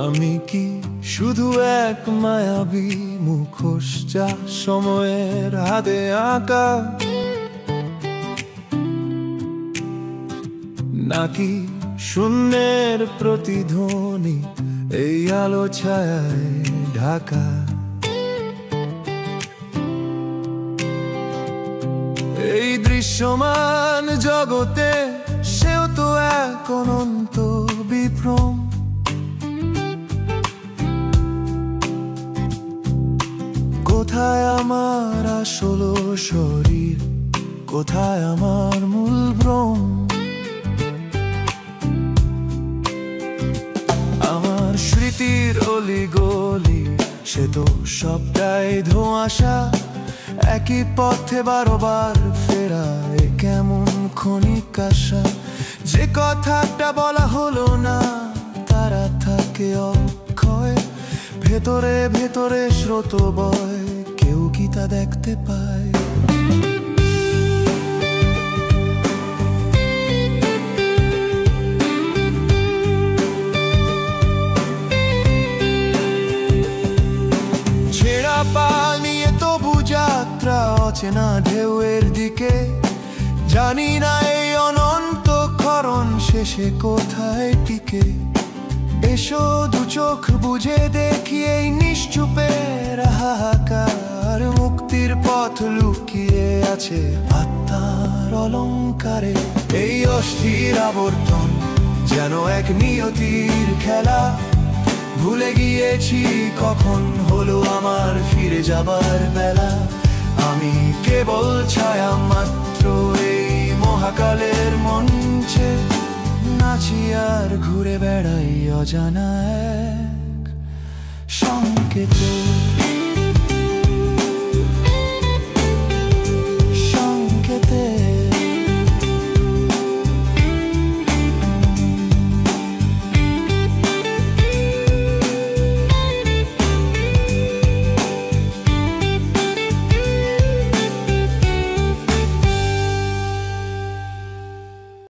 আমি কি শুধু এক মায়াবী মুখোশ, যা সময়ের হাতে আঁকা, নাকি শূন্যের প্রতিধ্বনি এই আলো ছায়ায় ঢাকা? এই দৃশ্যমান জগতে সেও তো এক অনন্ত বিভ্রম। কোথায় আমার আসল শরীর, কোথায় আমার মূল ভ্রম? আমার স্মৃতির অলিগলি সে তো সবটাই ধোঁয়াশা, একই পথে বারবার ফেরা এ কেমন ক্ষণিক আশা। যে কথাটা বলা হলো না তারা থাকে অক্ষয়, ভেতরে ভেতরে স্রোত বয়, কেউ কি তা দেখতে পায়? ছেঁড়া পাল নিয়ে তবু যাত্রা, অচেনা ঢেউয়ের দিকে, জানি না এই অনন্ত ক্ষরণ শেষে কোথায় টিকে। এসো দু চোখ বুঝে দেখি এই নিশ্চুপের হাহাকার, মুক্তির পথ লুকিয়ে আছে আত্মার অলংকারে। এই অস্থির আবর্তন যেন এক নিয়তির খেলা, ভুলে গিয়েছি কখন হলো আমার ফিরে যাবার বেলা। আমি কেবল ছায়া মাত্র এই মহাকালের মঞ্চে, নাচি আর ঘুরে বেড়াই অজানা এক সংকেতে।